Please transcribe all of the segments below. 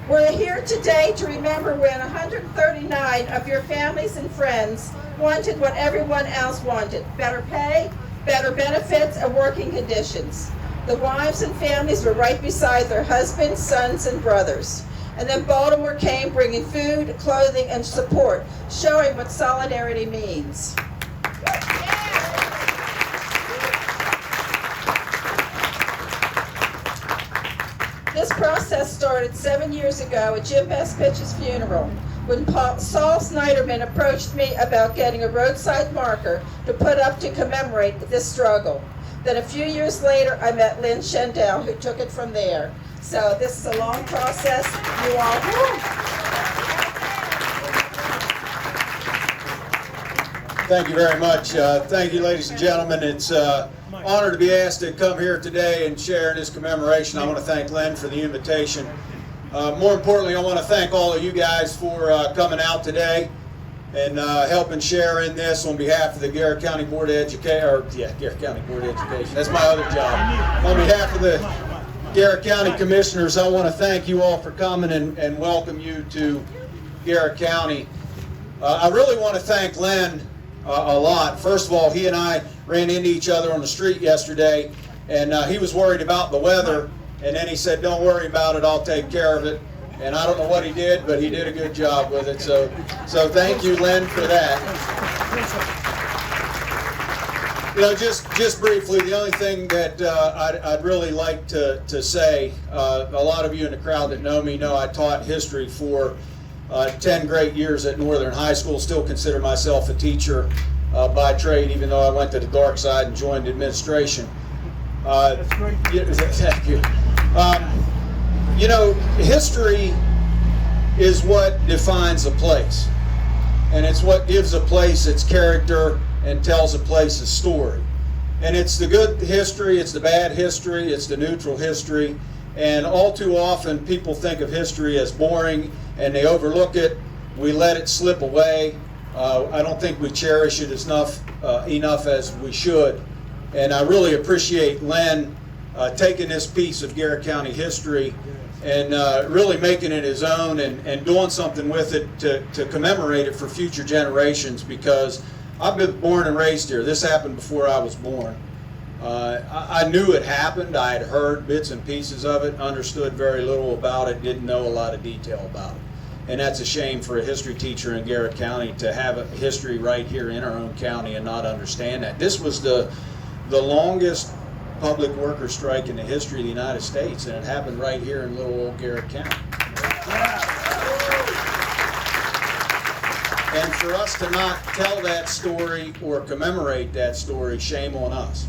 We're here today to remember when 139 of your families and friends wanted what everyone else wanted: better pay, better benefits, and working conditions. The wives and families were right beside their husbands, sons, and brothers. And then Baltimore came bringing food, clothing, and support, showing what solidarity means. This process started 7 years ago at Jim Bestpitch's funeral, when Saul Snyderman approached me about getting a roadside marker to put up to commemorate this struggle. Then a few years later, I met Lynn Shendell, who took it from there. So this is a long process. You all, Thank you very much. Thank you, ladies and gentlemen. It's an honor to be asked to come here today and share this commemoration. I want to thank Lynn for the invitation. More importantly, I want to thank all of you guys for coming out today and helping share in this on behalf of the Garrett County Board of Education. Garrett County Board of Education. That's my other job. On behalf of the Garrett County Commissioners, I want to thank you all for coming and welcome you to Garrett County. I really want to thank Len a lot. First of all, he and I ran into each other on the street yesterday, and he was worried about the weather, and then he said, "Don't worry about it, I'll take care of it." And I don't know what he did, but he did a good job with it. So thank you, Len, for that. You know, just briefly, the only thing that I'd really like to say, a lot of you in the crowd that know me know I taught history for 10 great years at Northern High School. Still consider myself a teacher by trade, even though I went to the dark side and joined administration. That's great. Thank you. You know, history is what defines a place, and it's what gives a place its character and tells a place's story. And it's the good history, it's the bad history, it's the neutral history, and all too often people think of history as boring and they overlook it. We let it slip away. I don't think we cherish it enough as we should. And I really appreciate Len taking this piece of Garrett County history and really making it his own and doing something with it to commemorate it for future generations, because I've been born and raised here. This happened before I was born. I knew it happened. I had heard bits and pieces of it, understood very little about it, didn't know a lot of detail about it. And that's a shame for a history teacher in Garrett County to have a history right here in our own county and not understand that. This was the longest public worker strike in the history of the United States, and it happened right here in little old Garrett County. And for us to not tell that story or commemorate that story, shame on us.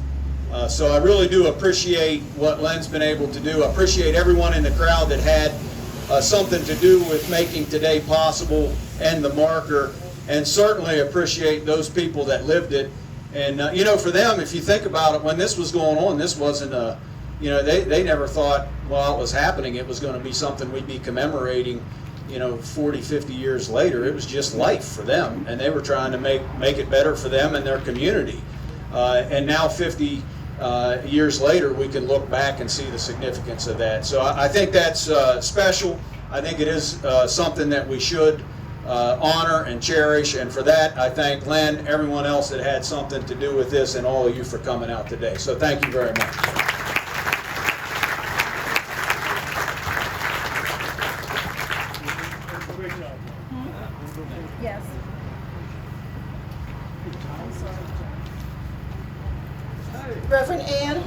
So I really do appreciate what Len's been able to do. I appreciate everyone in the crowd that had something to do with making today possible and the marker, and certainly appreciate those people that lived it. And you know, for them, if you think about it, when this was going on, this wasn't a, you know, they never thought while it was happening it was going to be something we'd be commemorating, you know, 40, 50 years later. It was just life for them, and they were trying to make it better for them and their community. And now 50 years later, we can look back and see the significance of that. So I think that's special. I think it is something that we should honor and cherish, and for that I thank Len, everyone else that had something to do with this, and all of you for coming out today. So thank you very much. Great job. yes. Reverend Ann.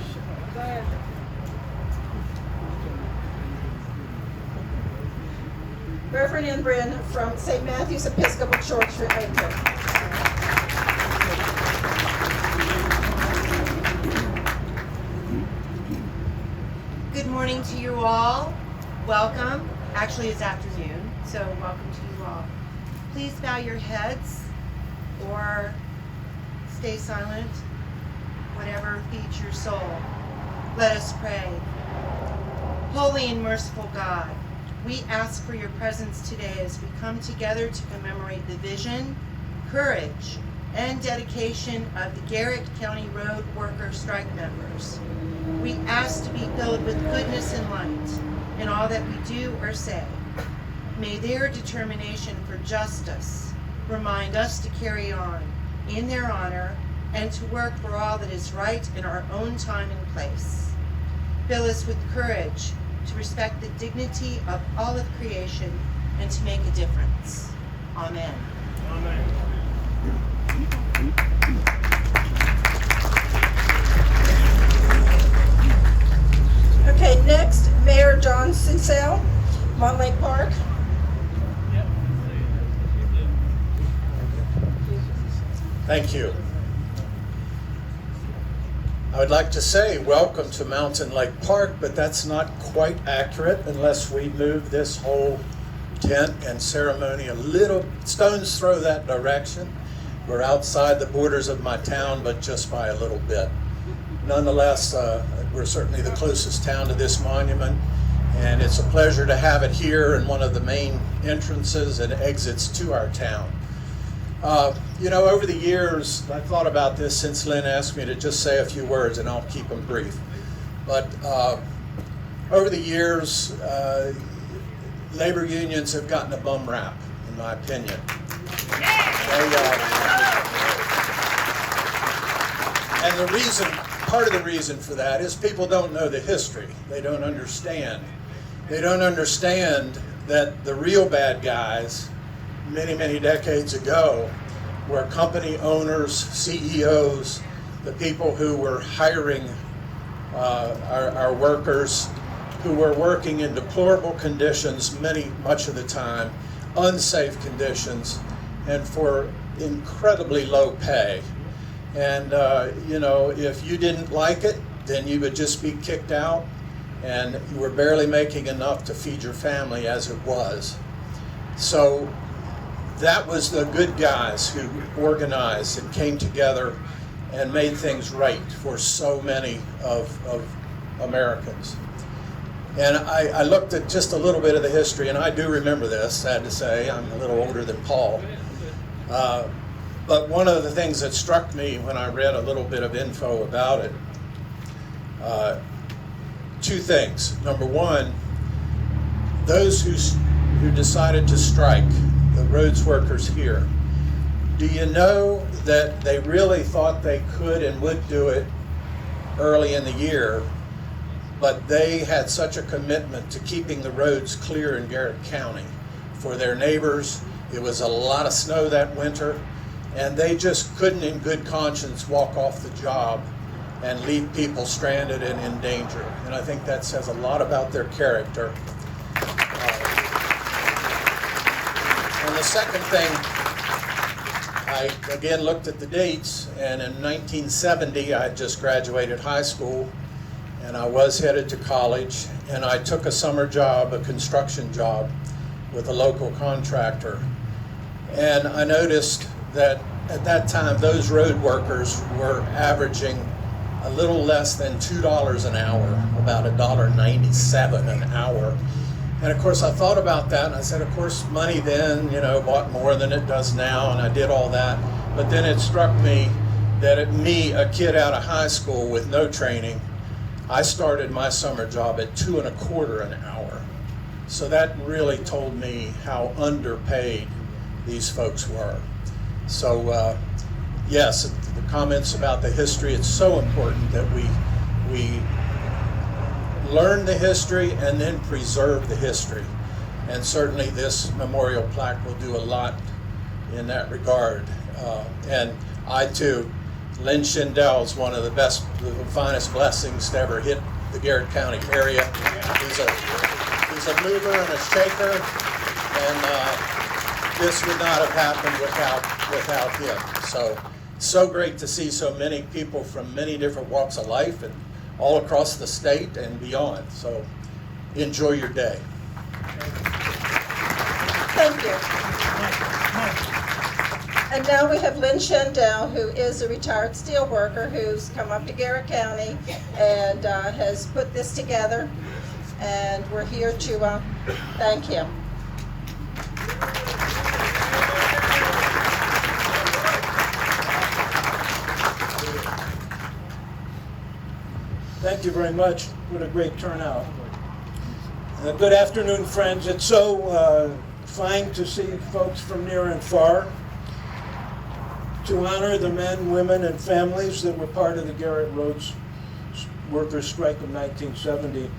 Reverend Ann Bryn from St. Matthew's Episcopal Church for Edmonton. Good morning to you all. Welcome. Actually, it's afternoon, so welcome to you all. Please bow your heads or stay silent, whatever feeds your soul. Let us pray. Holy and merciful God, we ask for your presence today as we come together to commemorate the vision, courage, and dedication of the Garrett County Road Worker Strike members. We ask to be filled with goodness and light in all that we do or say. May their determination for justice remind us to carry on in their honor and to work for all that is right in our own time and place. Fill us with courage to respect the dignity of all of creation and to make a difference. Amen. Amen. Okay, next, Mayor John Cincel, Montlake Park. Thank you. I would like to say welcome to Mountain Lake Park, but that's not quite accurate unless we move this whole tent and ceremony a little stone's throw that direction. We're outside the borders of my town, but just by a little bit. Nonetheless, we're certainly the closest town to this monument, and it's a pleasure to have it here in one of the main entrances and exits to our town. You know, over the years, I've thought about this since Lynn asked me to just say a few words, and I'll keep them brief. But over the years, labor unions have gotten a bum rap, in my opinion. And the reason, part of the reason for that is people don't know the history. They don't understand. They don't understand that the real bad guys many, many decades ago were company owners, CEOs, the people who were hiring our workers, who were working in deplorable conditions much of the time, unsafe conditions, and for incredibly low pay. And you know, if you didn't like it, then you would just be kicked out, and you were barely making enough to feed your family as it was. So that was the good guys who organized and came together and made things right for so many of Americans. And I looked at just a little bit of the history, and I do remember this, sad to say. I'm a little older than Paul. But one of the things that struck me when I read a little bit of info about it, two things. Number one, those who decided to strike, the roads workers here, do you know that they really thought they could and would do it early in the year, but they had such a commitment to keeping the roads clear in Garrett County for their neighbors. It was a lot of snow that winter, and they just couldn't in good conscience walk off the job and leave people stranded and in danger. And I think that says a lot about their character. And the second thing, I again looked at the dates, and in 1970 I had just graduated high school, and I was headed to college, and I took a summer job, a construction job, with a local contractor. And I noticed that at that time those road workers were averaging a little less than $2 an hour, about $1.97 an hour. And of course I thought about that, and I said, of course money then, you know, bought more than it does now, and I did all that. But then it struck me that a kid out of high school with no training, I started my summer job at $2.25 an hour. So that really told me how underpaid these folks were. So yes, the comments about the history, it's so important that we learn the history and then preserve the history. And certainly this memorial plaque will do a lot in that regard. And I too, Lynn Schindel is one of the finest blessings to ever hit the Garrett County area. He's a mover and a shaker, and this would not have happened without him. So great to see so many people from many different walks of life and all across the state and beyond. So enjoy your day. Thank you. And now we have Lynn Schindel, who is a retired steel worker who's come up to Garrett County and has put this together. And we're here to thank him. Thank you very much. What a great turnout. Good afternoon, friends. It's so fine to see folks from near and far, to honor the men, women, and families that were part of the Garrett Roads workers' strike of 1970.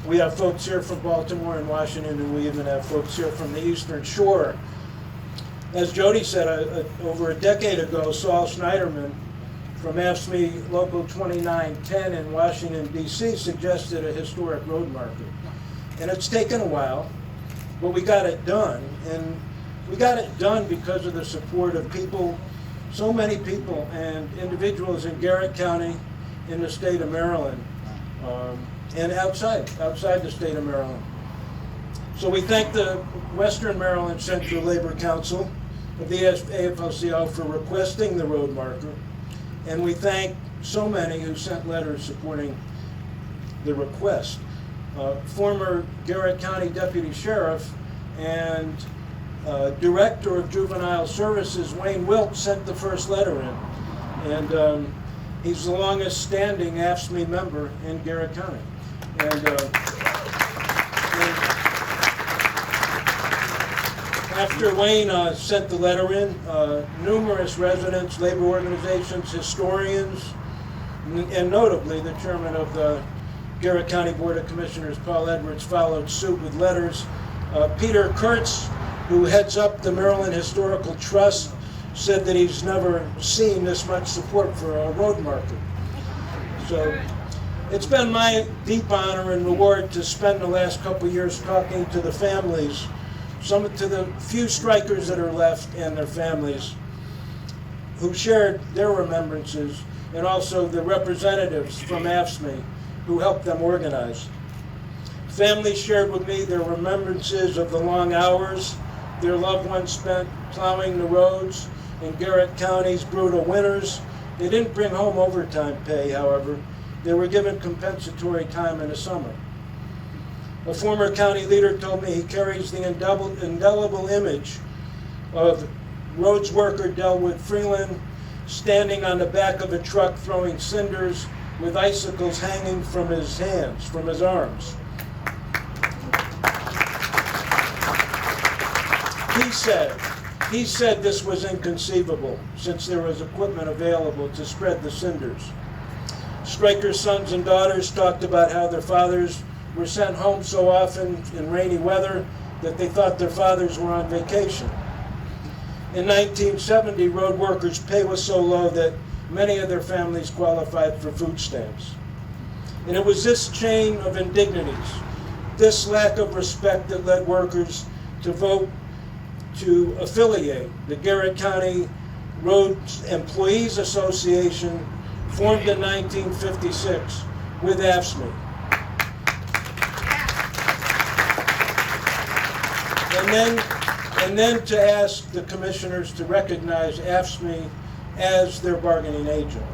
We have folks here from Baltimore and Washington, and we even have folks here from the Eastern Shore. As Jody said, over a decade ago, Saul Schneiderman from AFSCME Local 2910 in Washington, D.C. suggested a historic road marker. And it's taken a while, but we got it done. And we got it done because of the support of people, so many people and individuals in Garrett County, in the state of Maryland, and outside the state of Maryland. So we thank the Western Maryland Central Labor Council of the AFL-CIO for requesting the road marker. And we thank so many who sent letters supporting the request. Former Garrett County Deputy Sheriff and Director of Juvenile Services, Wayne Wilt, sent the first letter in. And he's the longest standing AFSCME member in Garrett County. And after Wayne sent the letter in, numerous residents, labor organizations, historians, and notably the chairman of the Garrett County Board of Commissioners, Paul Edwards, followed suit with letters. Peter Kurtz, who heads up the Maryland Historical Trust, said that he's never seen this much support for a road marker. So it's been my deep honor and reward to spend the last couple of years talking to the families, to the few strikers that are left and their families who shared their remembrances, and also the representatives from AFSCME who helped them organize. Families shared with me their remembrances of the long hours their loved ones spent plowing the roads in Garrett County's brutal winters. They didn't bring home overtime pay, however. They were given compensatory time in the summer. A former county leader told me he carries the indelible image of roads worker Delwood Freeland standing on the back of a truck throwing cinders with icicles hanging from his hands, from his arms. He said this was inconceivable since there was equipment available to spread the cinders. Strikers' sons and daughters talked about how their fathers were sent home so often in rainy weather that they thought their fathers were on vacation. In 1970, road workers' pay was so low that many of their families qualified for food stamps. And it was this chain of indignities, this lack of respect, that led workers to vote to affiliate the Garrett County Roads Employees Association, formed in 1956 with AFSCME. And then to ask the commissioners to recognize AFSCME as their bargaining agent.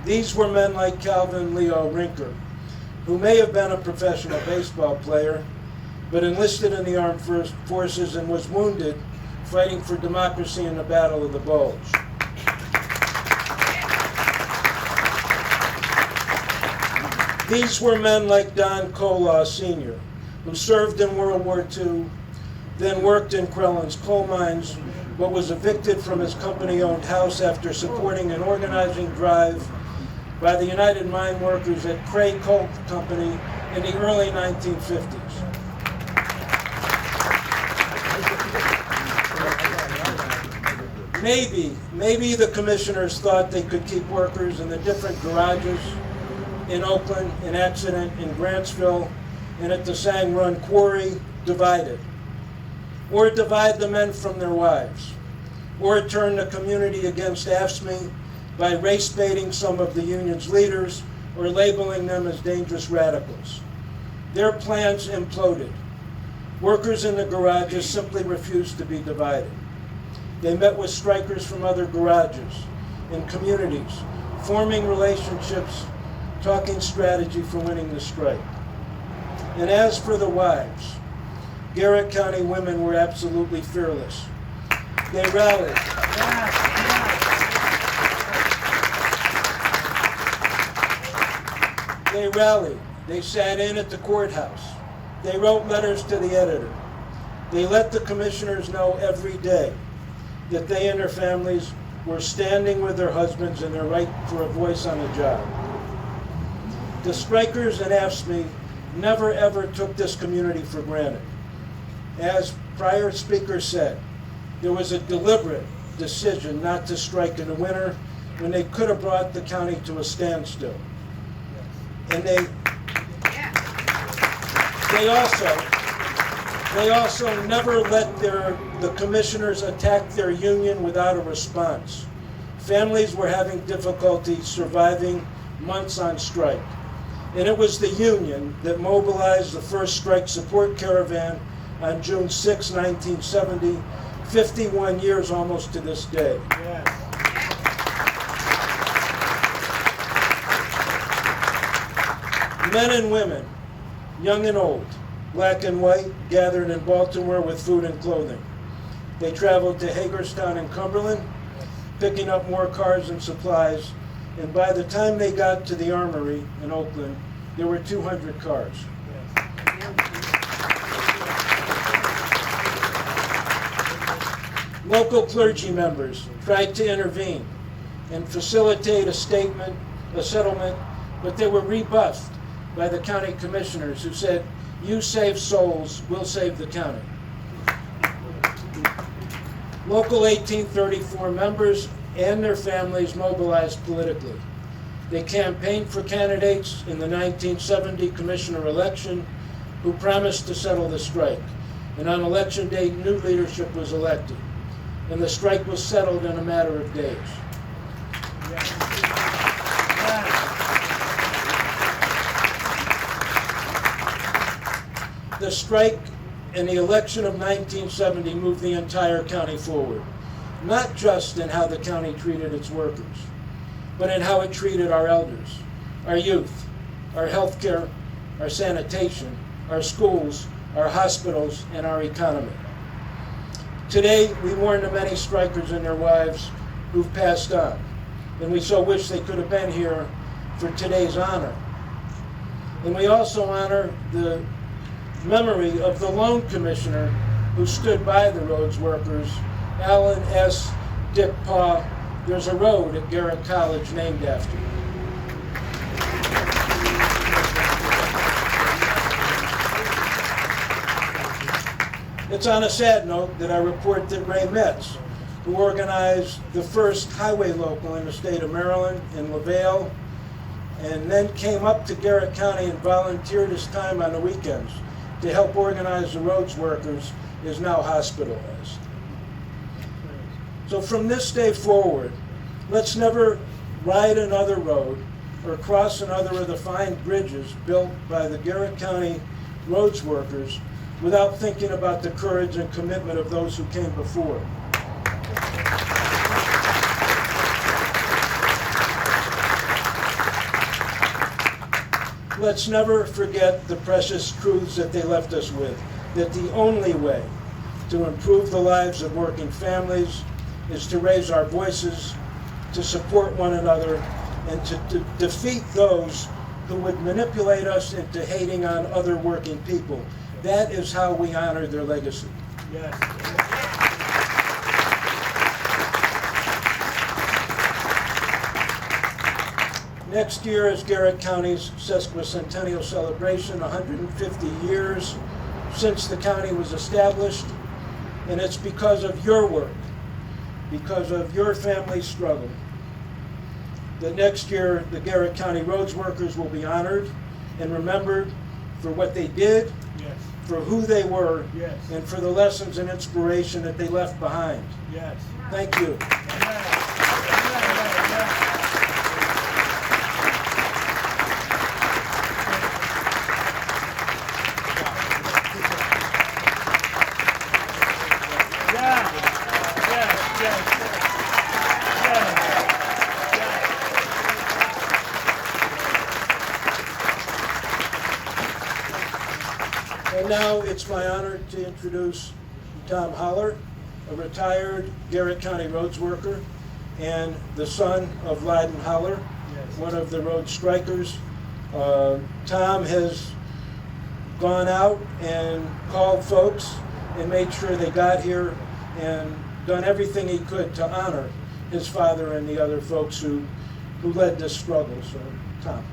These were men like Calvin Leo Rinker, who may have been a professional baseball player, but enlisted in the armed forces and was wounded fighting for democracy in the Battle of the Bulge. These were men like Don Kolaw Sr., who served in World War II, then worked in Crellin's coal mines, but was evicted from his company-owned house after supporting an organizing drive by the United Mine Workers at Cray Coal Company in the early 1950s. Maybe the commissioners thought they could keep workers in the different garages in Oakland, in Accident, in Grantsville, and at the Sang Run Quarry divided. Or divide the men from their wives. Or turn the community against AFSCME by race baiting some of the union's leaders or labeling them as dangerous radicals. Their plans imploded. Workers in the garages simply refused to be divided. They met with strikers from other garages and communities, forming relationships, talking strategy for winning the strike. And as for the wives, Garrett County women were absolutely fearless. They rallied. They rallied. They sat in at the courthouse. They wrote letters to the editor. They let the commissioners know every day that they and their families were standing with their husbands in their right for a voice on the job. The strikers at AFSCME never ever took this community for granted. As prior speakers said, there was a deliberate decision not to strike in the winter when they could have brought the county to a standstill. And they also never let the commissioners attack their union without a response. Families were having difficulty surviving months on strike. And it was the union that mobilized the first strike support caravan on June 6, 1970, 51 years almost to this day. Men and women, young and old, black and white, gathered in Baltimore with food and clothing. They traveled to Hagerstown and Cumberland, picking up more cars and supplies, and by the time they got to the Armory in Oakland, there were 200 cars. Local clergy members tried to intervene and facilitate a settlement, but they were rebuffed by the county commissioners who said, "You save souls, we'll save the county." Local 1834 members and their families mobilized politically. They campaigned for candidates in the 1970 commissioner election who promised to settle the strike. And on election day, new leadership was elected. And the strike was settled in a matter of days. The strike and the election of 1970 moved the entire county forward, not just in how the county treated its workers, but in how it treated our elders, our youth, our health care, our sanitation, our schools, our hospitals, and our economy. Today, we mourn the many strikers and their wives who've passed on, and we so wish they could have been here for today's honor. And we also honor the memory of the lone commissioner who stood by the roads workers, Alan S. Dick Paw. There's a road at Garrett College named after him. It's on a sad note that I report that Ray Metz, who organized the first highway local in the state of Maryland in LaVale, and then came up to Garrett County and volunteered his time on the weekends to help organize the roads workers, is now hospitalized. So from this day forward, let's never ride another road or cross another of the fine bridges built by the Garrett County roads workers without thinking about the courage and commitment of those who came before. Let's never forget the precious truths that they left us with, that the only way to improve the lives of working families is to raise our voices, to support one another, and to defeat those who would manipulate us into hating on other working people. That is how we honor their legacy. Yes. Next year is Garrett County's sesquicentennial celebration, 150 years since the county was established, and it's because of your work, because of your family's struggle, that next year the Garrett County roads workers will be honored and remembered for what they did, Yes. for who they were, Yes. and for the lessons and inspiration that they left behind. Yes. Thank you. And now it's my honor to introduce Tom Holler, a retired Garrett County roads worker and the son of Lyden Holler, one of the road strikers. Tom has gone out and called folks and made sure they got here and done everything he could to honor his father and the other folks who led this struggle. So, Tom.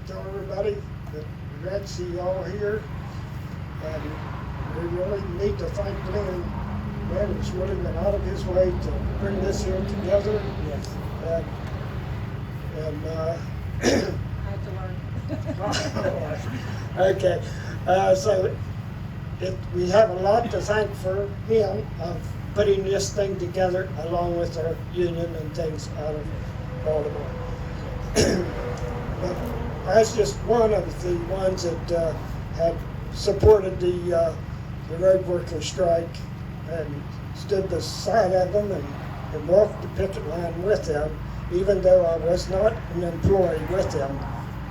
Tell everybody that we're glad to see you all here, and we really need to thank Glenn. Man has really been out of his way to bring this here together. Yes. I have to learn. Okay, so we have a lot to thank for him of putting this thing together along with our union and things out of Baltimore. But that's just one of the ones that have supported the road worker strike and stood beside of them and walked the picket line with them. Even though I was not an employee with them,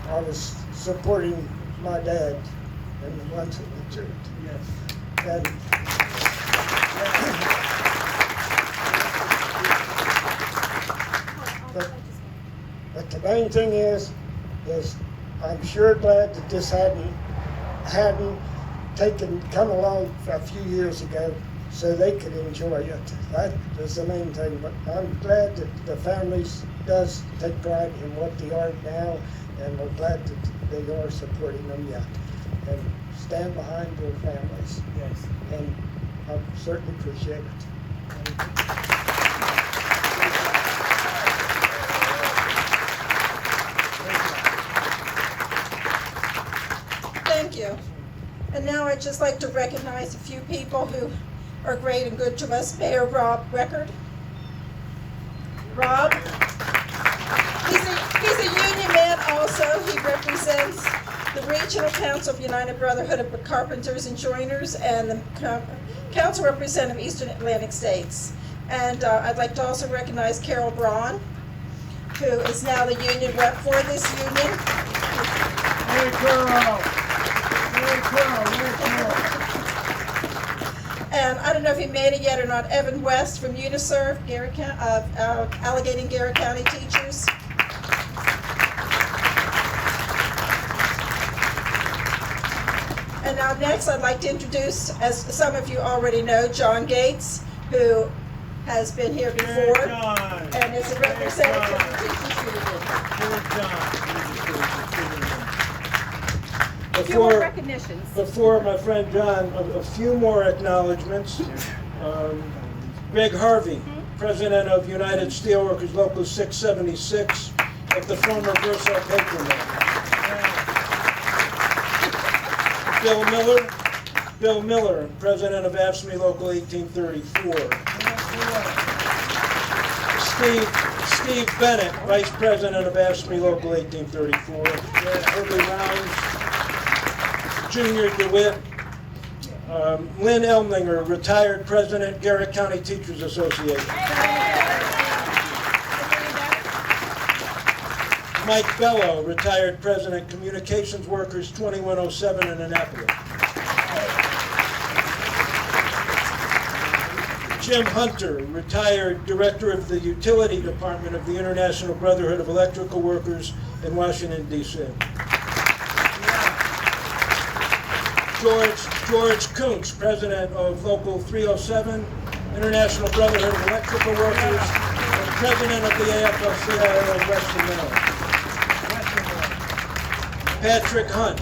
I was supporting my dad and the ones in the church. Yes. And but the main thing is I'm sure glad that this hadn't come along a few years ago so they could enjoy it. That is the main thing. But I'm glad that the families does take pride in what they are now, and we're glad that they are supporting them yet and stand behind their families. Yes. And I certainly appreciate it. Thank you. And now I'd just like to recognize a few people who are great and good to us. Mayor Rob Record. Rob, he's a union man also. He represents the Regional Council of United Brotherhood of Carpenters and Joiners and the Council Representative of Eastern Atlantic States. And I'd like to also recognize Carol Braun, who is now the union rep for this union. Hey, Carol. Hey, Carol. Hey, Carol. And I don't know if he made it yet or not, Evan West from UNISERV, Garrett, Allegheny Garrett County Teachers. And now next I'd like to introduce, as some of you already know, John Gates, who has been here before and is a representative of the teachers union. Before my friend John, a few more acknowledgments. Greg Harvey, President of United Steelworkers Local 676 of the former Verso Paper Mill. Bill Miller, President of AFSCME Local 1834. Steve Bennett, Vice President of AFSCME Local 1834. Herbie Rounds, Junior DeWitt, Lynn Elmlinger, retired President, Garrett County Teachers Association. Mike Bello, retired President, Communications Workers 2107 in Annapolis. Jim Hunter, retired Director of the Utility Department of the International Brotherhood of Electrical Workers in Washington, D.C. George Kuntz, President of Local 307, International Brotherhood of Electrical Workers, and President of the AFSCME of Western Maryland. Patrick Hunt,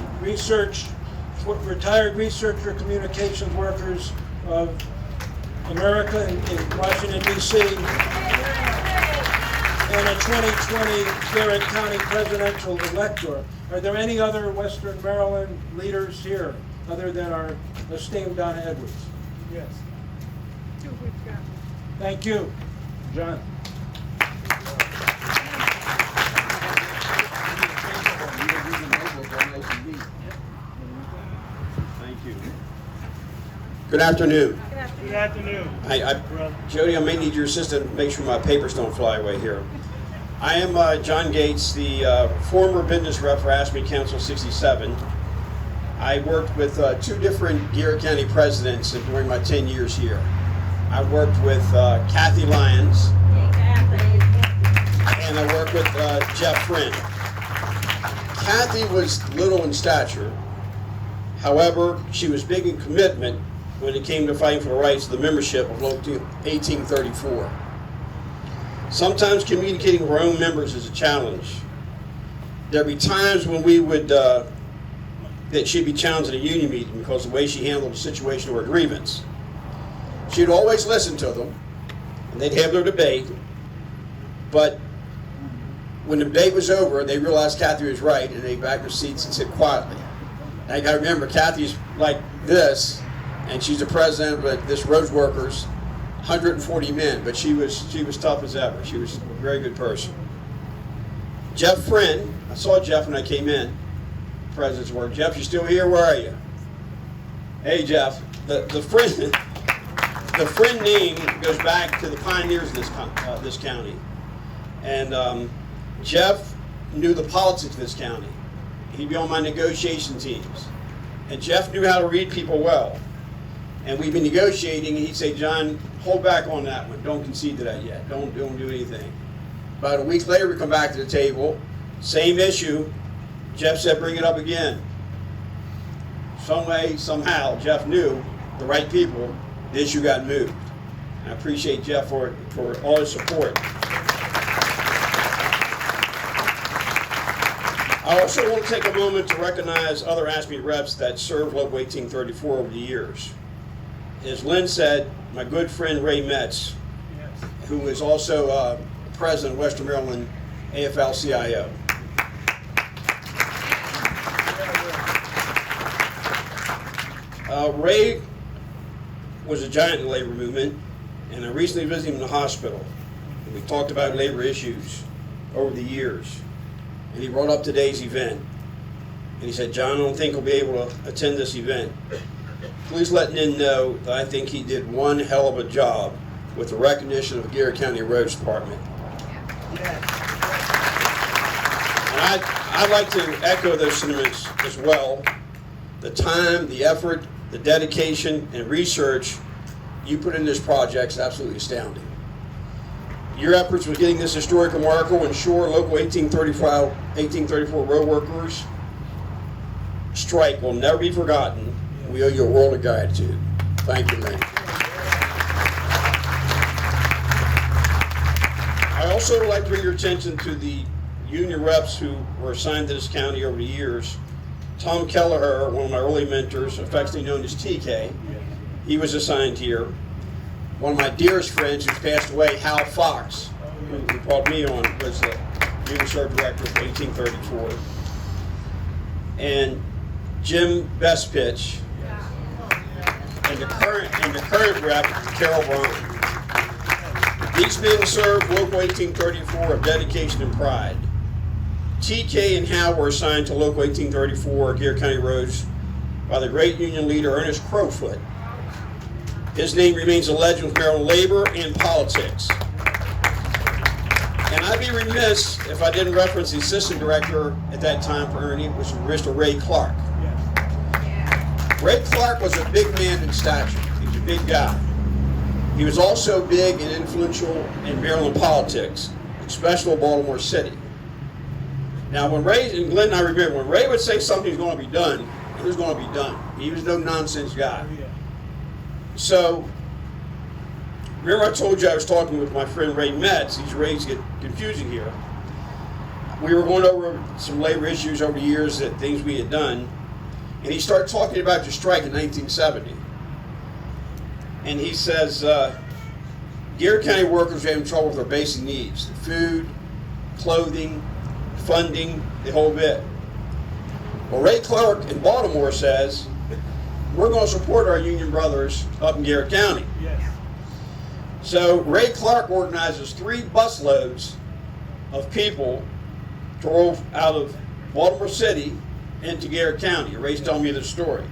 retired researcher, communications workers of America in Washington, D.C., and a 2020 Garrett County presidential elector. Are there any other Western Maryland leaders here other than our esteemed Donna Edwards? Yes. Thank you, John. Thank you. Good afternoon. Good afternoon. Jody, I may need your assistance to make sure my papers don't fly away here. I am John Gates, the former business rep for AFSCME Council 67. I worked with two different Garrett County presidents during my 10 years here. I worked with Kathy Lyons, and I worked with Jeff Friend. Kathy was little in stature. However, she was big in commitment when it came to fighting for the rights of the membership of Local 1834. Sometimes communicating with our own members is a challenge. There'd be times when we would, that she'd be challenged at a union meeting because of the way she handled the situation or a grievance. She'd always listen to them, and they'd have their debate, but when the debate was over, they realized Kathy was right, and they backed their seats and sit quietly. And I got to remember, Kathy's like this, and she's the president of this road workers, 140 men, but she was tough as ever. She was a very good person. Jeff Friend, I saw Jeff when I came in, president's work. Jeff, you still here? Where are you? Hey, Jeff. The Friend name goes back to the pioneers of this county, and Jeff knew the politics of this county. He'd be on my negotiation teams, and Jeff knew how to read people well. And we'd be negotiating, and he'd say, "John, hold back on that one. Don't concede to that yet. Don't do anything." About a week later, we come back to the table, same issue. Jeff said, "Bring it up again." Some way, somehow, Jeff knew the right people. The issue got moved. And I appreciate Jeff for all his support. I also want to take a moment to recognize other AFSCME reps that served Local 1834 over the years. As Lynn said, my good friend Ray Metz, who is also president of Western Maryland AFL-CIO. Ray was a giant in the labor movement, and I recently visited him in the hospital. And we talked about labor issues over the years. And he brought up today's event. And he said, "John, I don't think he'll be able to attend this event. Please let Lynn know that I think he did one hell of a job with the recognition of the Garrett County Roads Department." And I'd like to echo those sentiments as well. The time, the effort, the dedication, and research you put in this project is absolutely astounding. Your efforts with getting this historical marker will ensure Local 1834 road workers strike will never be forgotten. We owe you a world of gratitude. Thank you, Lynn. I also would like to bring your attention to the union reps who were assigned to this county over the years. Tom Kelleher, one of my early mentors, affectionately known as TK, he was assigned here. One of my dearest friends who's passed away, Hal Fox, who brought me on, was the union serve director of 1834. And Jim Bestpitch, and the current rep, Carol Brown. These men served Local 1834 of dedication and pride. TK and Hal were assigned to Local 1834 Garrett County Roads by the great union leader Ernest Crowfoot. His name remains a legend with Maryland labor and politics. And I'd be remiss if I didn't reference the assistant director at that time for Ernie, which was Mr. Ray Clark. Ray Clark was a big man in stature. He was a big guy. He was also big and influential in Maryland politics, especially Baltimore City. Now, when Ray, and Glenn and I remember, when Ray would say something's going to be done, it was going to be done. He was no nonsense guy. So, remember I told you I was talking with my friend Ray Metz. These Rays get confusing here. We were going over some labor issues over the years, that things we had done, and he started talking about the strike in 1970. And he says, Garrett County workers are having trouble with their basic needs: food, clothing, funding, the whole bit. Well, Ray Clark in Baltimore says, we're going to support our union brothers up in Garrett County. Yes. So Ray Clark organizes 3 busloads of people drove out of Baltimore City into Garrett County. Ray's telling me the story.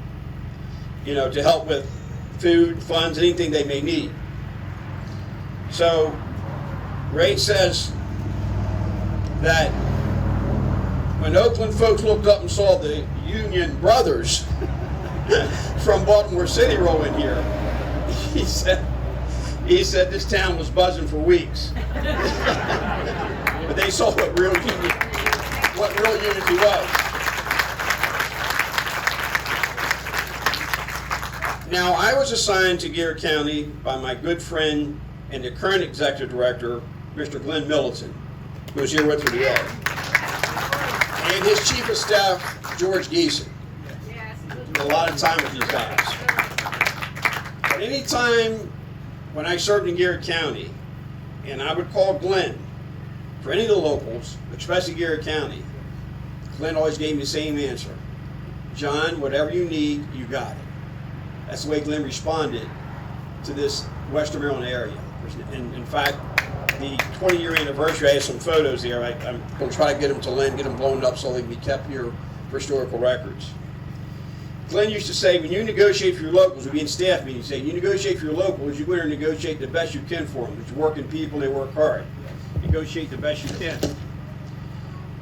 You know, to help with food, funds, anything they may need. So Ray says that when Oakland folks looked up and saw the Union brothers from Baltimore City roll in here, he said He said this town was buzzing for weeks. But they saw what real unity was. Now, I was assigned to Garrett County by my good friend and the current executive director, Mr. Glenn Middleton, who is here with me today, and his chief of staff, George Geeson. A lot of time with these guys. But any time when I served in Garrett County, and I would call Glenn for any of the locals, especially Garrett County, Glenn always gave me the same answer. John, whatever you need, you got it. That's the way Glenn responded to this Western Maryland area. And in fact, the 20-year anniversary, I have some photos here. I'm going to try to get them to Lynn, get them blown up so they can be kept here for historical records. Glenn used to say, when you negotiate for your locals, we'd be in staff meetings, say, you negotiate for your locals, you go in and negotiate the best you can for them. It's working people, they work hard. Negotiate the best you can.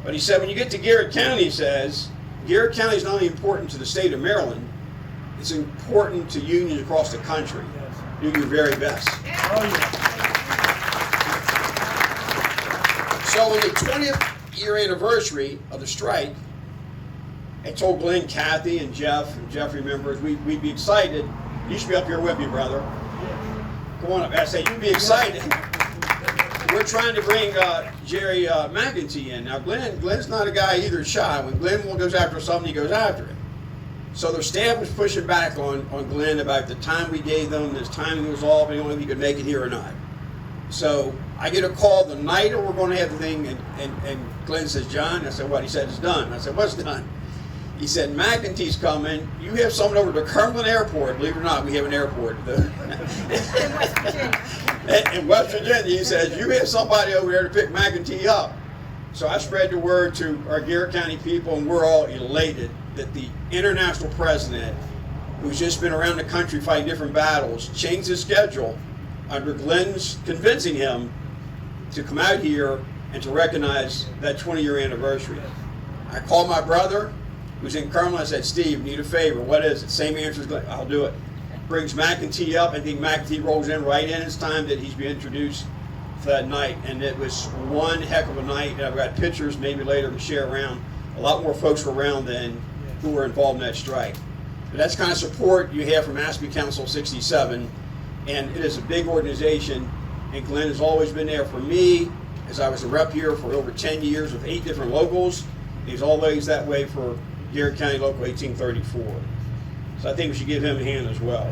But he said, when you get to Garrett County, he says, Garrett County is not only important to the state of Maryland, it's important to unions across the country. Do your very best. So on the 20th year anniversary of the strike, I told Glenn, Kathy, and Jeff remembers, we'd be excited. You should be up here with me, brother. Come on up. I say, you'd be excited. We're trying to bring Jerry McEntee in. Now, Glenn's not a guy either shy. When Glenn goes after something, he goes after it. So their staff was pushing back on Glenn about the time we gave them, this time he was off, and if he could make it here or not. So I get a call the night we're going to have the thing, and Glenn says, John, I said, what? He said, it's done. I said, what's done? He said, McEntee's coming. You have someone over to Cumberland Airport. Believe it or not, we have an airport. In West Virginia. In West Virginia, he says, you have somebody over there to pick McEntee up. So I spread the word to our Garrett County people, and we're all elated that the international president, who's just been around the country fighting different battles, changed his schedule under Glenn's convincing him to come out here and to recognize that 20-year anniversary. I called my brother, who's in Cumberland. I said, Steve, need a favor. What is it? Same answer as Glenn. I'll do it. Brings McEntee up. I think McEntee rolls in right in. It's time that he's been introduced for that night. And it was one heck of a night. And I've got pictures maybe later to share around. A lot more folks were around then who were involved in that strike. But that's the kind of support you have from AFSCME Council 67. And it is a big organization. And Glenn has always been there for me, as I was a rep here for over 10 years with 8 different locals. He's always that way for Garrett County Local 1834. So I think we should give him a hand as well.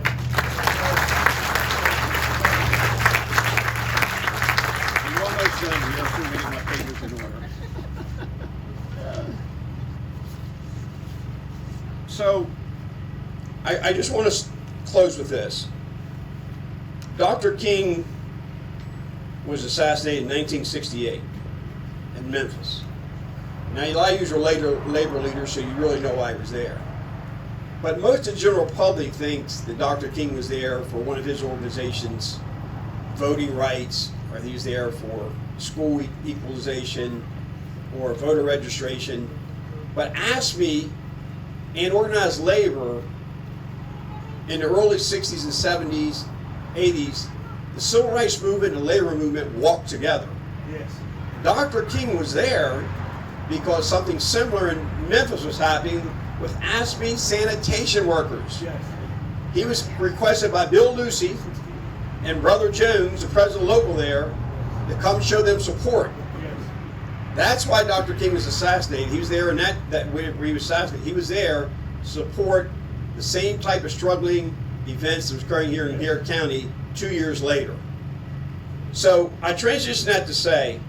You're almost done. You're still getting my papers in order. So I just want to close with this. Dr. King was assassinated in 1968 in Memphis. Now, a lot of you are labor leaders, so you really know why he was there. But most of the general public thinks that Dr. King was there for one of his organizations, voting rights, or he was there for school equalization or voter registration. But AFSCME and organized labor in the early 60s and 70s, 80s, the civil rights movement and the labor movement walked together. Yes. Dr. King was there because something similar in Memphis was happening with AFSCME sanitation workers. Yes. He was requested by Bill Lucy and Brother Jones, the president local there, to come show them support. Yes. That's why Dr. King was assassinated. He was there in that where he was assassinated. He was there to support the same type of struggling events that was occurring here in Garrett County 2 years later. So I transition that to say,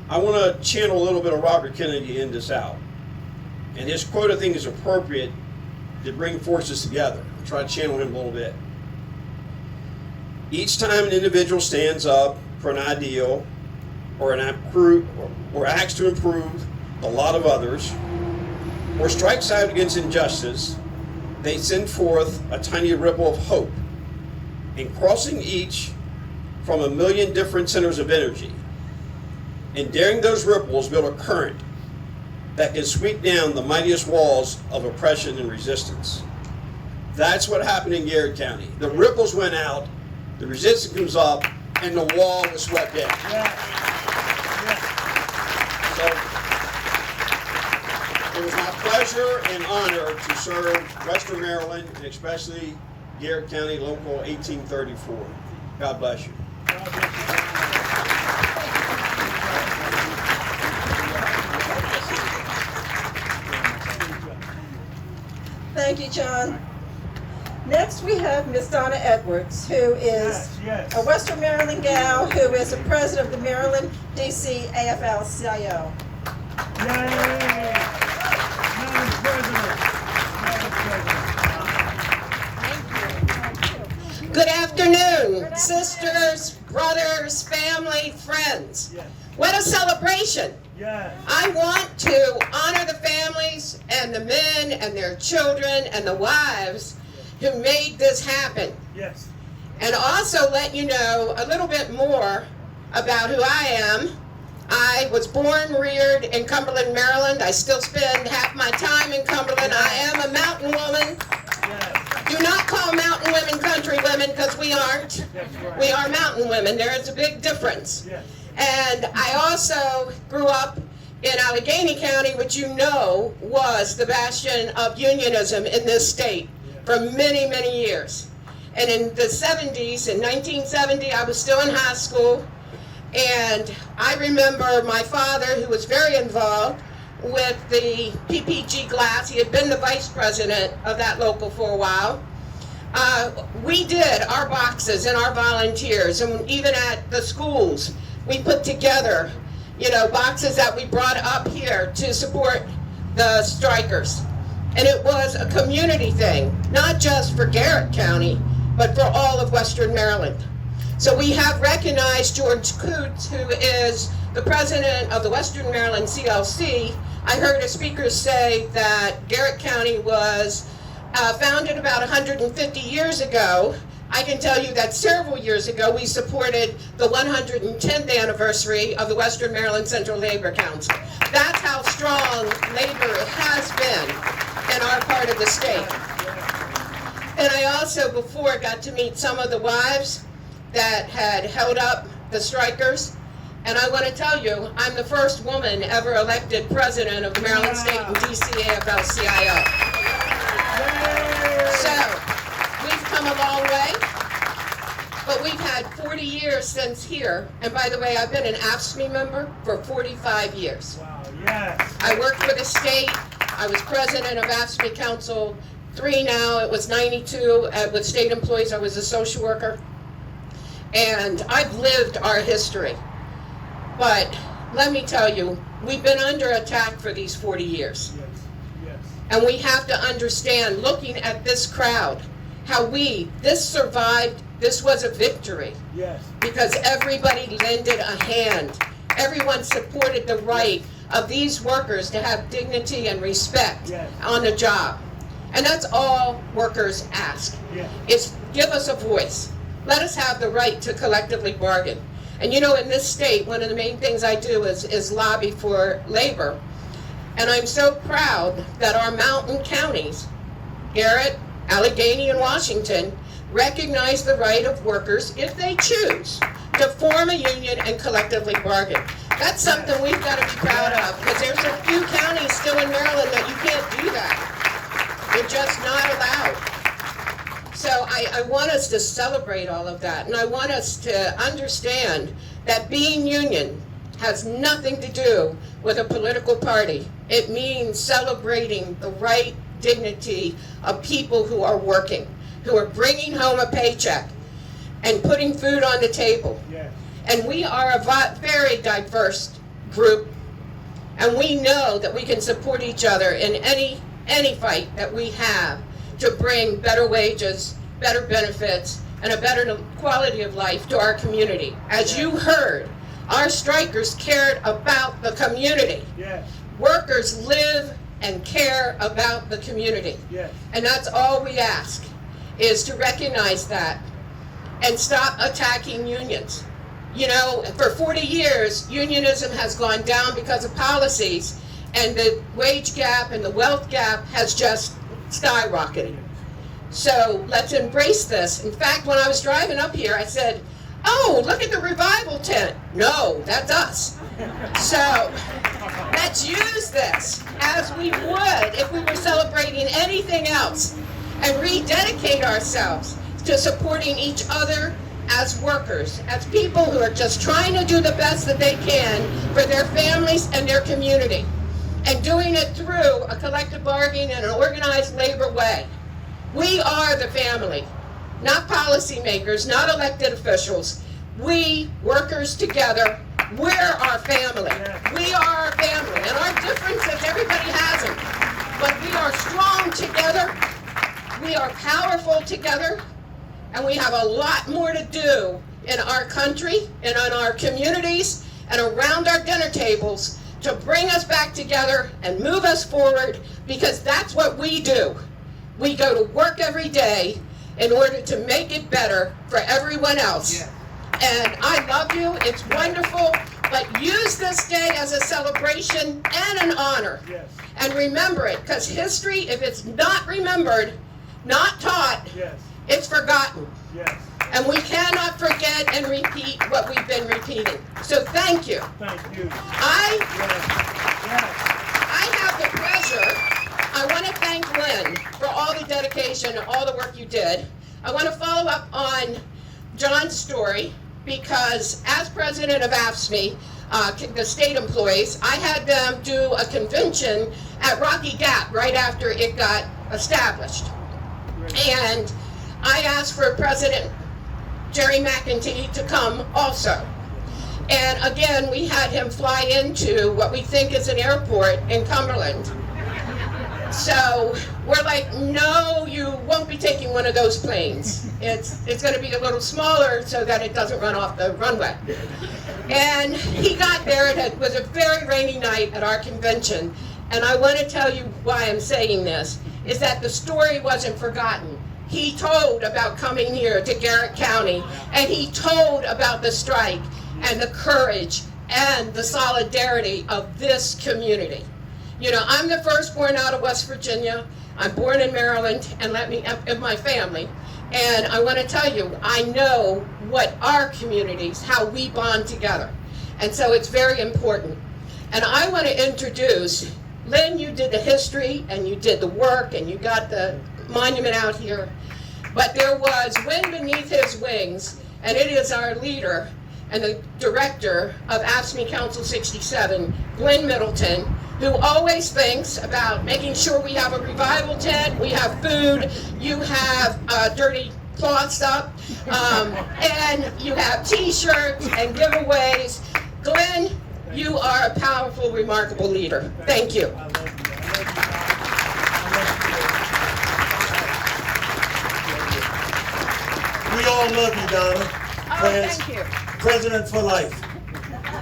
I want to channel a little bit of Robert Kennedy to end this out. And his quote, I think, is appropriate to bring forces together. I'll try to channel him a little bit. Each time an individual stands up for an ideal or acts to improve the lot of others, or strikes out against injustice, they send forth a tiny ripple of hope, and crossing each from a million different centers of energy. And daring those ripples build a current that can sweep down the mightiest walls of oppression and resistance. That's what happened in Garrett County. The ripples went out, the resistance comes up, and the wall was swept down. So it was my pleasure and honor to serve Western Maryland, and especially Garrett County Local 1834. God bless you. Thank you, John. Next, we have Miss Donna Edwards, who is a Western Maryland gal, who is the president of the Maryland, D.C. AFL-CIO. Good afternoon, sisters, brothers, family, friends. What a celebration. I want to honor the families and the men and their children and the wives who made this happen. And also let you know a little bit more about who I am. I was born, reared in Cumberland, Maryland. I still spend half my time in Cumberland. I am a mountain woman. Do not call mountain women country women, because we aren't. We are mountain women. There is a big difference. And I also grew up in Allegheny County, which you know was the bastion of unionism in this state for many, many years. And in the 70s, in 1970, I was still in high school. And I remember my father, who was very involved with the PPG Glass. He had been the vice president of that local for a while. We did our boxes and our volunteers, and even at the schools, we put together, boxes that we brought up here to support the strikers. And it was a community thing, not just for Garrett County, but for all of Western Maryland. So we have recognized George Coots, who is the president of the Western Maryland CLC. I heard a speaker say that Garrett County was founded about 150 years ago. I can tell you that several years ago we supported the 110th anniversary of the Western Maryland Central Labor Council. That's how strong labor has been in our part of the state. And I also, before, got to meet some of the wives that had held up the strikers. And I want to tell you, I'm the first woman ever elected president of the Maryland State and DC AFL-CIO. So, we've come a long way, but we've had 40 years since here. And by the way, I've been an AFSCME member for 45 years. I worked for the state. I was president of AFSCME Council 3 now. It was 92. With state employees, I was a social worker. And I've lived our history. But let me tell you, we've been under attack for these 40 years. And we have to understand, looking at this crowd, how this survived. This was a victory. Because everybody lended a hand. Everyone supported the right of these workers to have dignity and respect on the job. And that's all workers ask, is give us a voice. Let us have the right to collectively bargain. And in this state, one of the main things I do is lobby for labor. And I'm so proud that our mountain counties, Garrett, Allegheny, and Washington, recognize the right of workers, if they choose, to form a union and collectively bargain. That's something we've got to be proud of, because there's a few counties still in Maryland that you can't do that. They're just not allowed. So I want us to celebrate all of that, and I want us to understand that being union has nothing to do with a political party. It means celebrating the right dignity of people who are working, who are bringing home a paycheck and putting food on the table. And we are a very diverse group, and we know that we can support each other in any fight that we have to bring better wages, better benefits, and a better quality of life to our community. As you heard, our strikers cared about the community. Workers live and care about the community. And that's all we ask, is to recognize that and stop attacking unions. For 40 years, unionism has gone down because of policies, and the wage gap and the wealth gap has just skyrocketed. So let's embrace this. In fact, when I was driving up here, I said, oh, look at the revival tent. No, that's us. So let's use this as we would if we were celebrating anything else, and rededicate ourselves to supporting each other as workers, as people who are just trying to do the best that they can for their families and their community, and doing it through a collective bargaining and an organized labor way. We are the family, not policymakers, not elected officials. We, workers together, we're our family. We are our family, and our differences, everybody has them. But we are strong together, we are powerful together, and we have a lot more to do in our country and in our communities and around our dinner tables to bring us back together and move us forward, because that's what we do. We go to work every day in order to make it better for everyone else. Yeah. And I love you, it's wonderful, but use this day as a celebration and an honor. Yes. And remember it, because history, if it's not remembered, not taught, yes, it's forgotten. Yes. And we cannot forget and repeat what we've been repeating. So thank you. Thank you. I have the pleasure, I want to thank Lynn for all the dedication and all the work you did. I want to follow up on John's story, because as president of AFSCME, the state employees, I had them do a convention at Rocky Gap right after it got established. And I asked for President Jerry McEntee to come also. And again, we had him fly into what we think is an airport in Cumberland. So we're like, no, you won't be taking one of those planes. It's going to be a little smaller so that it doesn't run off the runway. And he got there, and it was a very rainy night at our convention. And I want to tell you why I'm saying this, is that the story wasn't forgotten. He told about coming here to Garrett County, and he told about the strike and the courage and the solidarity of this community. You know, I'm the firstborn out of West Virginia. I'm born in Maryland, and in my family. And I want to tell you, I know what our communities, how we bond together. And so it's very important. And I want to introduce, Lynn, you did the history, and you did the work, and you got the monument out here. But there was Wind Beneath His Wings, and it is our leader and the director of AFSCME Council 67, Glenn Middleton, who always thinks about making sure we have a revival tent, we have food, you have dirty cloths up, and you have t-shirts and giveaways. Glenn, you are a powerful, remarkable leader. Thank you. We all love you, Donna. Oh, thank you. President for life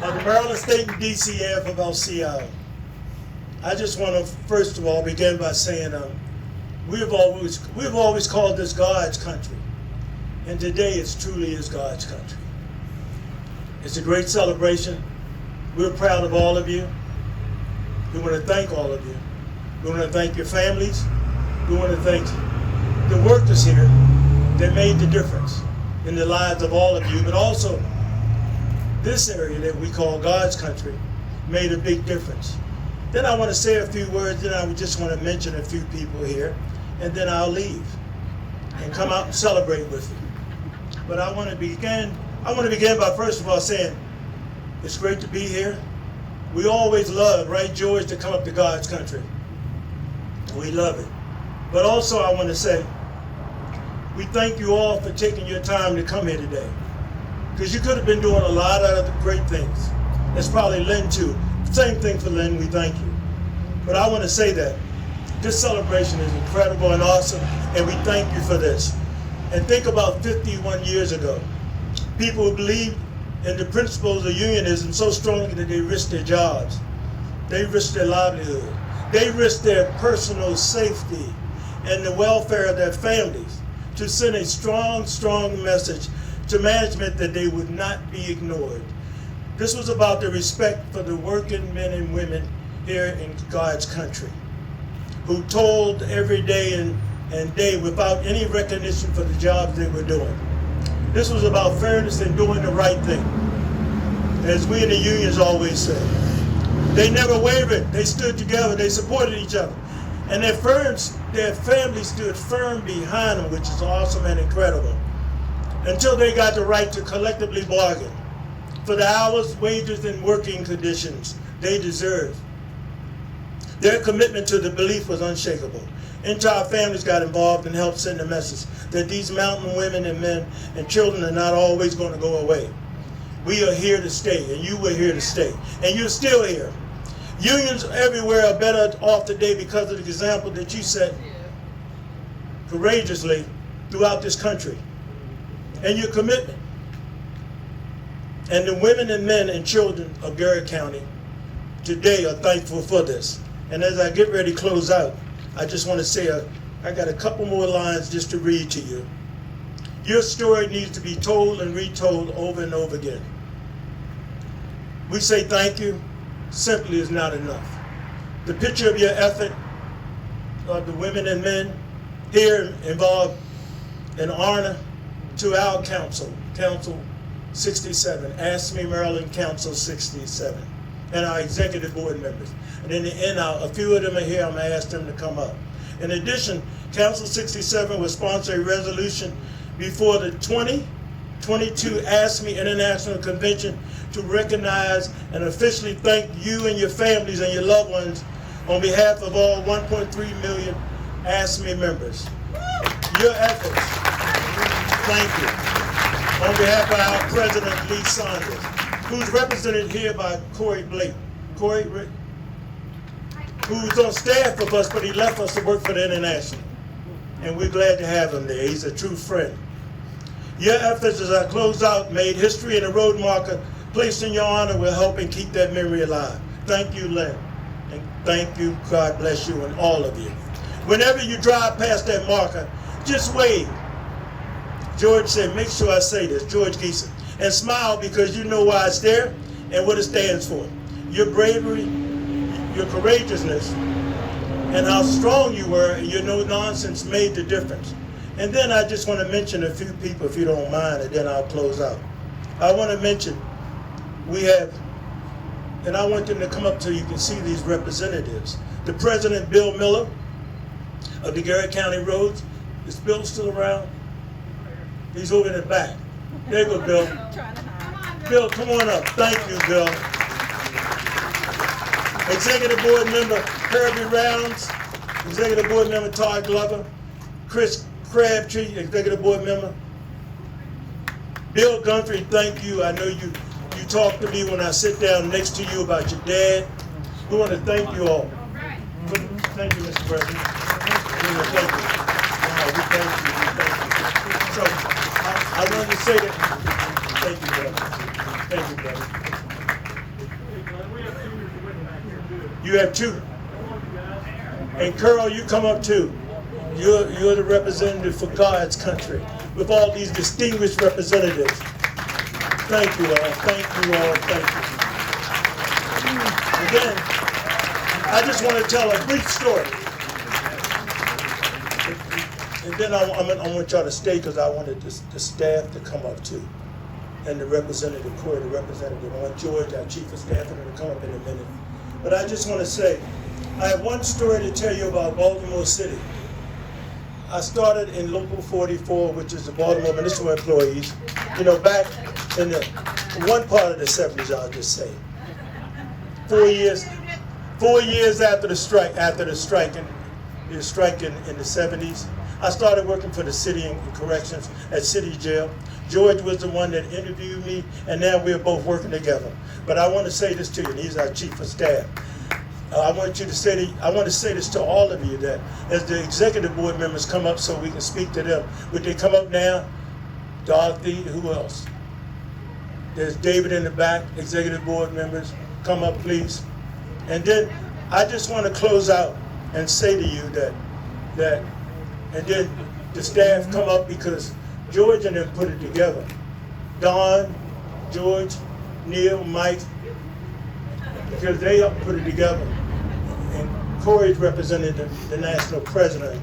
of the Maryland State and DC AFSCME. I just want to first of all begin by saying we've always called this God's country, and today it truly is God's country. It's a great celebration. We're proud of all of you. We want to thank all of you. We want to thank your families. We want to thank the workers here that made the difference in the lives of all of you, but also this area that we call God's country made a big difference. Then I want to say a few words, then I just want to mention a few people here, and then I'll leave and come out and celebrate with you. But I want to begin by first of all saying, it's great to be here. We always love, right, George, to come up to God's country. We love it. But also I want to say, we thank you all for taking your time to come here today. Because you could have been doing a lot of other great things. That's probably Lynn too. Same thing for Lynn, we thank you. But I want to say that this celebration is incredible and awesome, and we thank you for this. And think about 51 years ago. People who believed in the principles of unionism so strongly that they risked their jobs. They risked their livelihood. They risked their personal safety and the welfare of their families to send a strong, strong message to management that they would not be ignored. This was about the respect for the working men and women here in God's country, who told every day and and day without any recognition for the jobs they were doing. This was about fairness and doing the right thing. As we in the unions always say, they never wavered. They stood together. They supported each other. And their families stood firm behind them, which is awesome and incredible, until they got the right to collectively bargain for the hours, wages, and working conditions they deserved. Their commitment to the belief was unshakable. Entire families got involved and helped send the message that these mountain women and men and children are not always going to go away. We are here to stay, and you were here to stay, and you're still here. Unions everywhere are better off today because of the example that you set courageously throughout this country and your commitment. And the women and men and children of Garrett County today are thankful for this. And as I get ready to close out, I just want to say I got a couple more lines just to read to you. Your story needs to be told and retold over and over again. We say thank you simply is not enough. The picture of your effort of the women and men here involved an honor to our council, Council 67, AFSCME Maryland Council 67, and our executive board members. And in the end, a few of them are here. I'm going to ask them to come up. In addition, Council 67 will sponsor a resolution before the 2022 AFSCME International Convention to recognize and officially thank you and your families and your loved ones on behalf of all 1.3 million AFSCME members. Your efforts, thank you. On behalf of our President, Lee Saunders, who's represented here by Corey Blake. Corey, who's on staff with us, but he left us to work for the International. And we're glad to have him there. He's a true friend. Your efforts as I close out made history and a road marker placed in your honor will help and keep that memory alive. Thank you, Len. And thank you, God bless you, and all of you. Whenever you drive past that marker, just wave. George said, make sure I say this, George Geeson, and smile because you know why it's there and what it stands for. Your bravery, your courageousness, and how strong you were and your no-nonsense made the difference. And then I just want to mention a few people, if you don't mind, and then I'll close out. I want to mention, we have, and I want them to come up so you can see these representatives. The President, Bill Miller, of the Garrett County Roads. Is Bill still around? He's over in the back. There you go, Bill. Bill, come on up. Thank you, Bill. Executive Board Member Herbie Rounds, Executive Board Member Todd Glover, Chris Crabtree, Executive Board Member. Bill Gumphrey, thank you. I know you talk to me when I sit down next to you about your dad. We want to thank you all. Thank you, Mr. President. Thank you. We thank you. So I wanted to say that. Thank you, brother. Thank you, brother. You have two. And Carl, you come up too. You're the representative for God's country with all these distinguished representatives. Thank you all. Thank you all. Thank you. Again, I just want to tell a brief story. And then I want y'all to stay because I wanted the staff to come up too. And the representative, Corey, the representative. I want George, our chief of staff, to come up in a minute. But I just want to say, I have one story to tell you about Baltimore City. I started in Local 44, which is the Baltimore Municipal Employees, back in the one part of the 70s, I'll just say. 4 years after the strike in the 70s, I started working for the city in corrections at City Jail. George was the one that interviewed me, and now we're both working together. But I want to say this to you, and he's our chief of staff. I want to say this to all of you, that as the executive board members come up so we can speak to them, would they come up now? Dorothy, who else? There's David in the back, executive board members. Come up, please. And then I just want to close out and say to you that, and then the staff come up because George and them put it together. Don, George, Neil, Mike, because they put it together. And Corey's represented the national president.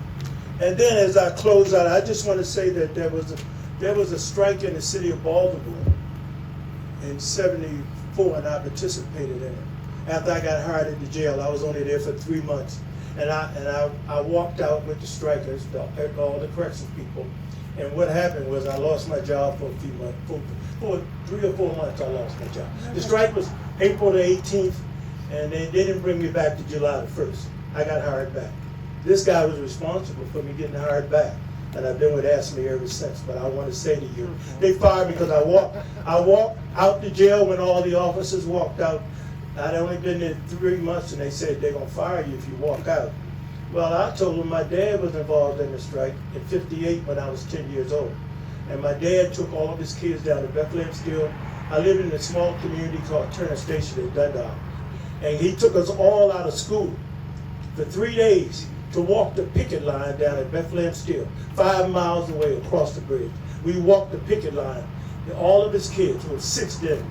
And then as I close out, I just want to say that there was a strike in the city of Baltimore in '74, and I participated in it. After I got hired at the jail, I was only there for 3 months. And I walked out with the strikers, all the corrections people. And what happened was I lost my job for a few months, for 3 or 4 months I lost my job. The strike was April the 18th, and they didn't bring me back to July the 1st. I got hired back. This guy was responsible for me getting hired back. And I've been with AFSCME ever since. But I want to say to you, they fired me because I walked out the jail when all the officers walked out. I'd only been there 3 months, and they said they're going to fire you if you walk out. Well, I told them my dad was involved in the strike in '58 when I was 10 years old. And my dad took all of his kids down to Bethlehem Steel. I lived in a small community called Turner Station in Dundalk. And he took us all out of school for 3 days to walk the picket line down at Bethlehem Steel, 5 miles away across the bridge. We walked the picket line. And all of his kids, there were 6 then, it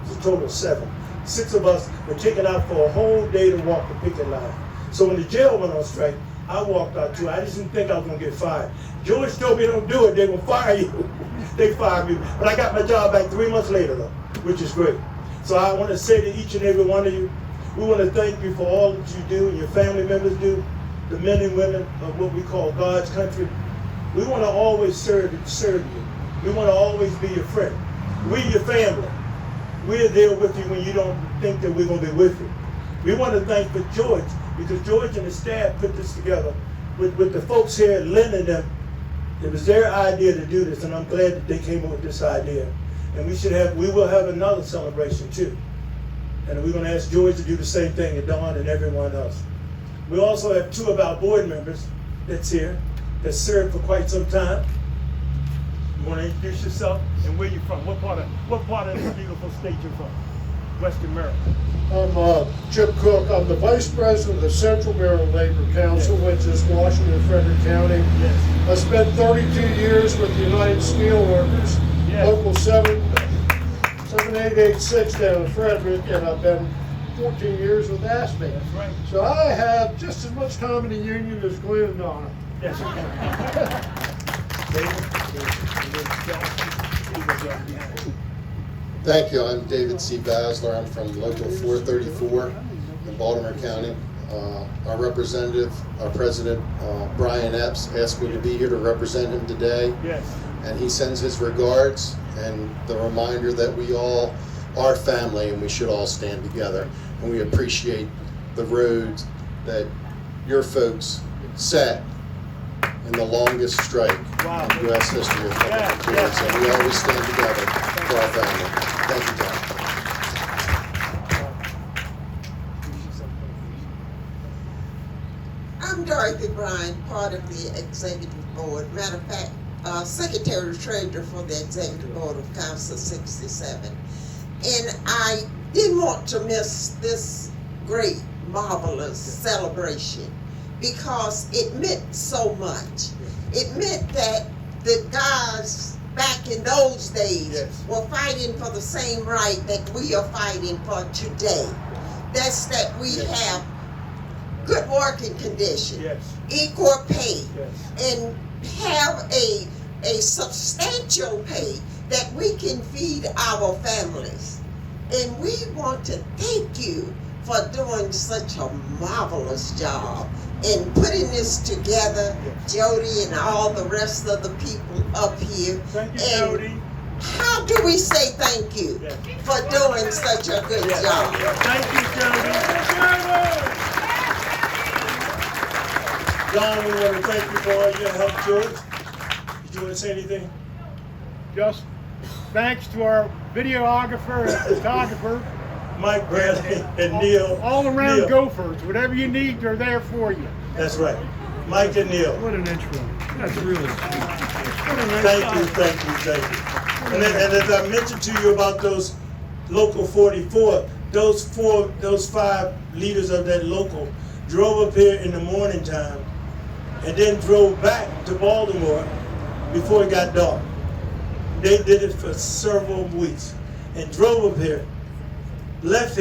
was a total of 7. 6 of us were taken out for a whole day to walk the picket line. So when the jail went on strike, I walked out too. I just didn't think I was gonna get fired. George told me don't do it, they're gonna fire you. They fired me. But I got my job back 3 months later though, which is great. So I wanna say to each and every one of you, we wanna thank you for all that you do and your family members do, the men and women of what we call God's country. We wanna always serve you. We wanna always be your friend. We're your family. We're there with you when you don't think that we're going to be with you. We want to thank for George, because George and the staff put this together with the folks here, Lynn and them. It was their idea to do this, and I'm glad that they came up with this idea. And we will have another celebration too. And we're going to ask George to do the same thing, and Dawn and everyone else. We also have 2 of our board members that's here, that served for quite some time. You want to introduce yourself and where you from? What part of this beautiful state you're from? Western Maryland. I'm Chip Cook. I'm the Vice President of the Central Maryland Labor Council, which is Washington, Frederick County. Yes. I spent 32 years with the United Steelworkers, Yes. Local 7886 down in Frederick, and I've been 14 years with AFSCME. That's right. So I have just as much time in the union as Glenn and Donna. Yes. Thank you. I'm David C. Basler. I'm from Local 434 in Baltimore County. Our representative, our president, Brian Epps, asked me to be here to represent him today. Yes. And he sends his regards and the reminder that we all are family and we should all stand together. And we appreciate the roads that your folks set in the longest strike Wow. in U.S. history of public employees. And we always stand together for our family. Thank you, John. I'm Dorothy Bryan, part of the Executive Board. Matter of fact, Secretary Treasurer for the Executive Board of Council 67. And I didn't want to miss this great, marvelous celebration because it meant so much. It meant that the guys back in those days were fighting for the same right that we are fighting for today. That's that we have good working conditions, equal pay, and have a substantial pay that we can feed our families. And we want to thank you for doing such a marvelous job and putting this together, Jody and all the rest of the people up here. Thank you, and Jody. how do we say thank you for doing such a good job? Thank you, Jody. Don, we want to thank you for all your help, George. Did you want to say anything? Just thanks to our videographer and photographer. Mike Bradley and Neil. All around Neil. Gophers. Whatever you need, they're there for you. That's right. Mike and Neil. What an intro. That's really sweet. Thank you. And as I mentioned to you about those Local 44, those 5 leaders of that local drove up here in the morning time and then drove back to Baltimore before it got dark. They did it for several weeks and drove up here, left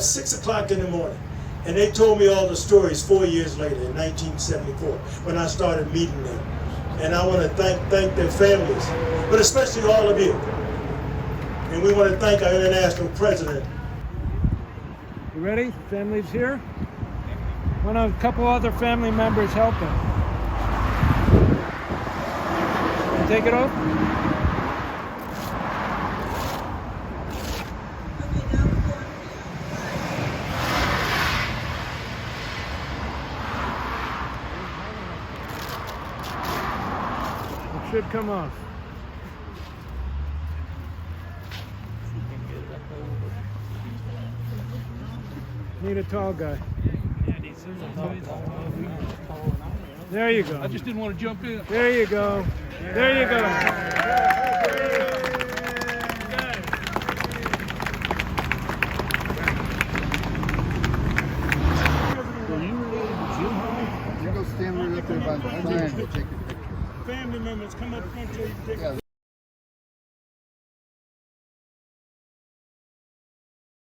6 o'clock in the morning, And they told me all the stories 4 years later, in 1974, when I started meeting them. And I want to thank their families, but especially all of you. And we want to thank our international president. You ready? Family's here. Want a couple other family members helping. Take it off. It should come off. Need a tall guy. There you go. I just didn't want to jump in. There you go. There you go.